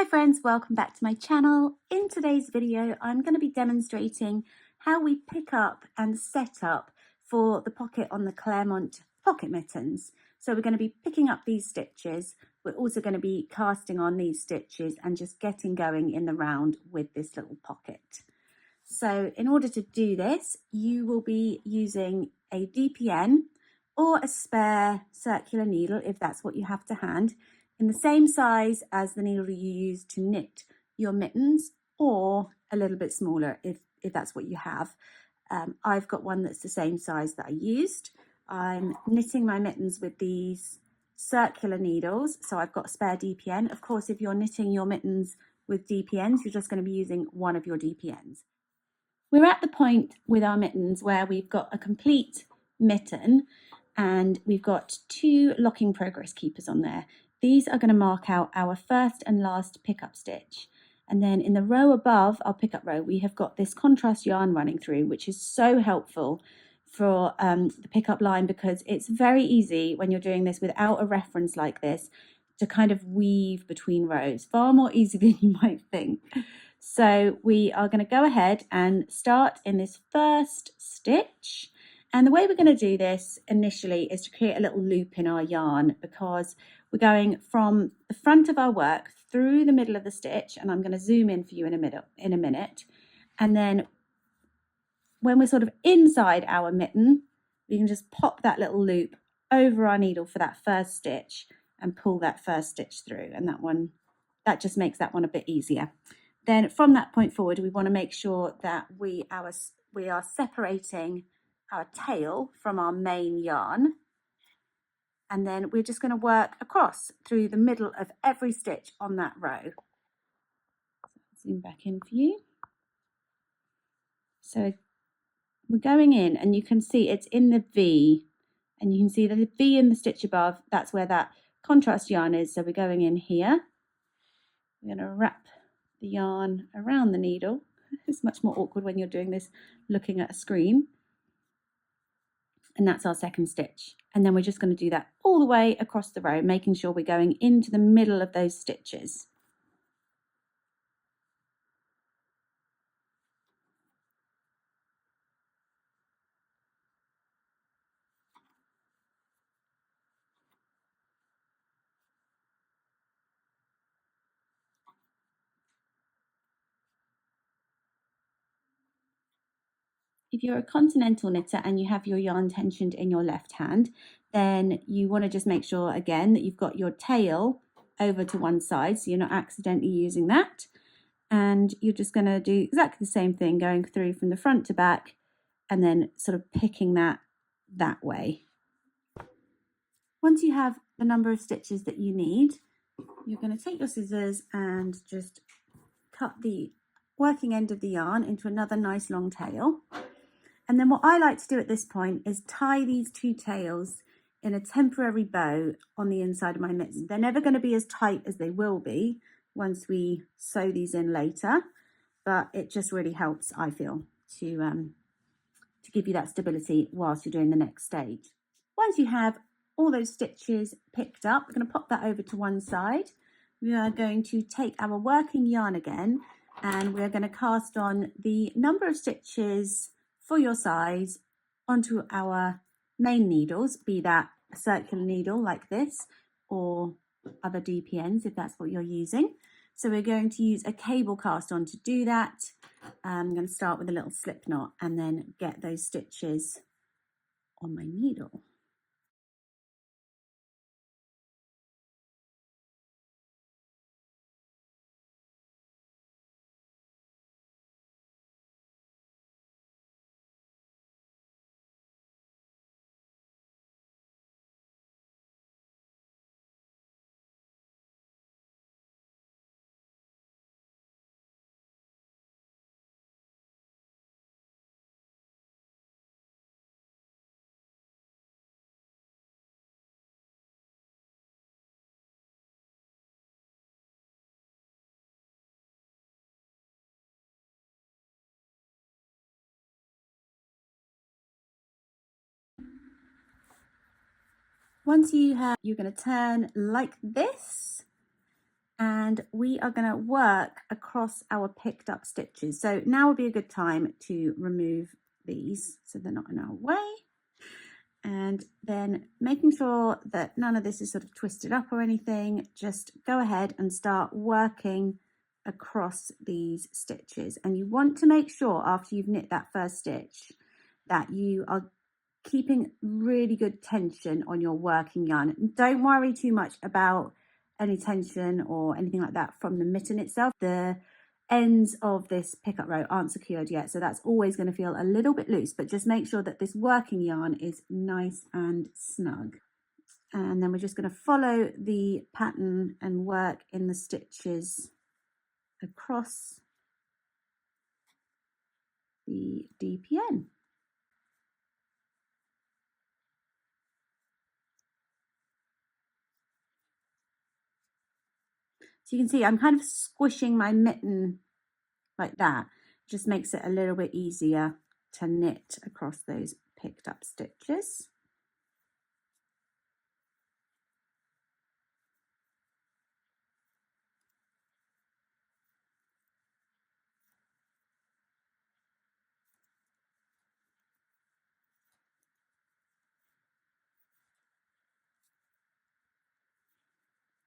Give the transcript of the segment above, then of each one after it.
Hi friends, welcome back to my channel. In today's video, I'm going to be demonstrating how we pick up and set up for the pocket on the Claremont pocket mittens. So we're going to be picking up these stitches. We're also going to be casting on these stitches and just getting going in the round with this little pocket. So in order to do this, you will be using a DPN or a spare circular needle if that's what you have to hand, in the same size as the needle you use to knit your mittens, or a little bit smaller if that's what you have. I've got one that's the same size that I used. I'm knitting my mittens with these circular needles, so I've got a spare DPN. Of course, if you're knitting your mittens with DPNs, you're just going to be using one of your DPNs. We're at the point with our mittens where we've got a complete mitten and we've got two locking progress keepers on there. These are going to mark out our first and last pickup stitch. And then in the row above our pickup row, we have got this contrast yarn running through, which is so helpful for the pickup line, because it's very easy when you're doing this without a reference like this to kind of weave between rows, far more easy than you might think. So we are going to go ahead and start in this first stitch. And the way we're going to do this initially is to create a little loop in our yarn, because we're going from the front of our work through the middle of the stitch, and I'm going to zoom in for you in a minute. And then when we're sort of inside our mitten, we can just pop that little loop over our needle for that first stitch and pull that first stitch through. And that just makes that one a bit easier. Then from that point forward, we want to make sure that we are separating our tail from our main yarn. And then we're just going to work across through the middle of every stitch on that row. Zoom back in for you. So we're going in, and you can see it's in the V, and you can see the V in the stitch above. That's where that contrast yarn is. So we're going in here. We're going to wrap the yarn around the needle. It's much more awkward when you're doing this looking at a screen. And that's our second stitch. And then we're just going to do that all the way across the row, making sure we're going into the middle of those stitches. If you're a continental knitter and you have your yarn tensioned in your left hand, then you want to just make sure again that you've got your tail over to one side, so you're not accidentally using that. And you're just going to do exactly the same thing, going through from the front to back and then sort of picking that way. Once you have the number of stitches that you need, you're going to take your scissors and just cut the working end of the yarn into another nice long tail. And then what I like to do at this point is tie these two tails in a temporary bow on the inside of my mittens. They're never going to be as tight as they will be once we sew these in later, but it just really helps, I feel, to give you that stability whilst you're doing the next stage. Once you have all those stitches picked up, we're going to pop that over to one side. We are going to take our working yarn again, and we're going to cast on the number of stitches for your size onto our main needles, be that a circular needle like this or other DPNs if that's what you're using. So we're going to use a cable cast on to do that. I'm going to start with a little slip knot and then get those stitches on my needle. Once you have, you're going to turn like this, and we are going to work across our picked up stitches. So now would be a good time to remove these so they're not in our way. And then making sure that none of this is sort of twisted up or anything, just go ahead and start working across these stitches. And you want to make sure after you've knit that first stitch that you are keeping really good tension on your working yarn. Don't worry too much about any tension or anything like that from the mitten itself. The ends of this pickup row aren't secured yet, so that's always going to feel a little bit loose, but just make sure that this working yarn is nice and snug. And then we're just going to follow the pattern and work in the stitches across the DPN. So you can see I'm kind of squishing my mitten like that. Just makes it a little bit easier to knit across those picked up stitches.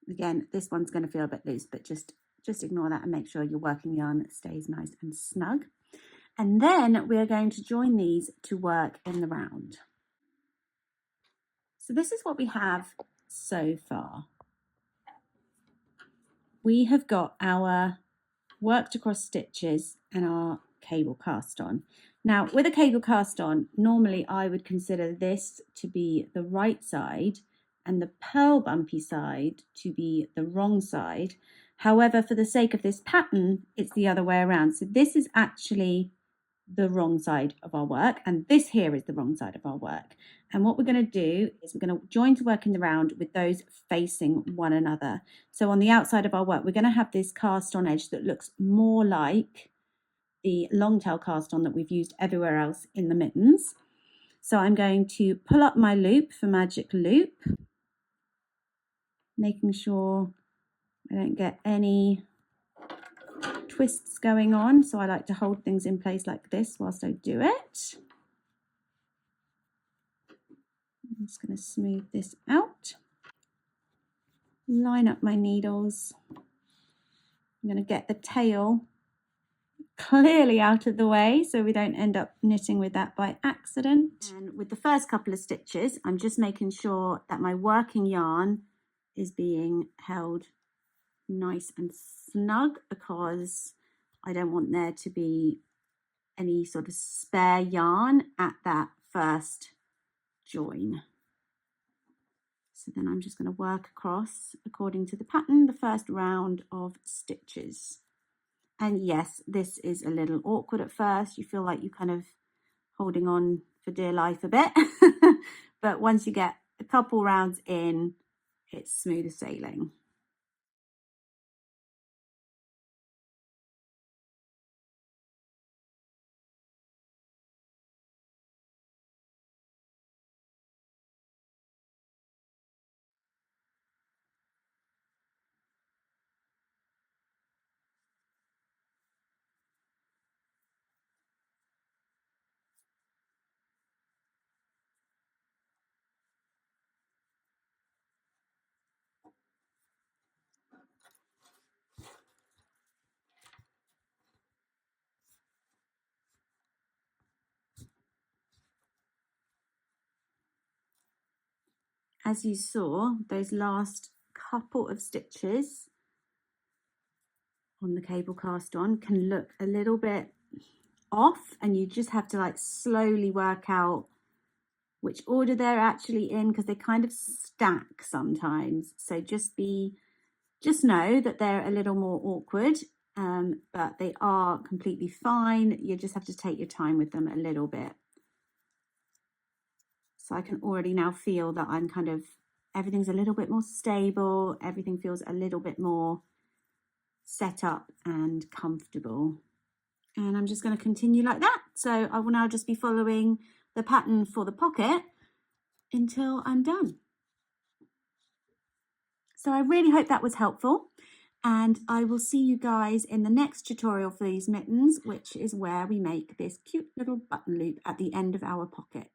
Again, this one's going to feel a bit loose, but just ignore that and make sure your working yarn stays nice and snug. And then we're going to join these to work in the round. So this is what we have so far. We have got our worked across stitches and our cable cast on. Now with a cable cast on, normally I would consider this to be the right side and the purl bumpy side to be the wrong side. However, for the sake of this pattern, it's the other way around. So this is actually the wrong side of our work, and this here is the wrong side of our work. And what we're going to do is we're going to join to work in the round with those facing one another. So on the outside of our work, we're going to have this cast on edge that looks more like the long tail cast on that we've used everywhere else in the mittens. So I'm going to pull up my loop for magic loop, making sure I don't get any twists going on. So I like to hold things in place like this whilst I do it. I'm just going to smooth this out. Line up my needles. I'm going to get the tail clearly out of the way so we don't end up knitting with that by accident. And with the first couple of stitches, I'm just making sure that my working yarn is being held nice and snug because I don't want there to be any sort of spare yarn at that first join. So then I'm just going to work across according to the pattern, the first round of stitches. And yes, this is a little awkward at first. You feel like you're kind of holding on for dear life a bit. But once you get a couple rounds in, it's smooth sailing. As you saw, those last couple of stitches on the cable cast on can look a little bit off, and you just have to like slowly work out which order they're actually in because they kind of stack sometimes. So just know that they're a little more awkward, but they are completely fine. You just have to take your time with them a little bit. So I can already now feel that I'm kind of, everything's a little bit more stable. Everything feels a little bit more set up and comfortable. And I'm just going to continue like that. So I will now just be following the pattern for the pocket until I'm done. So I really hope that was helpful. and I will see you guys in the next tutorial for these mittens, which is where we make this cute little button loop at the end of our pocket.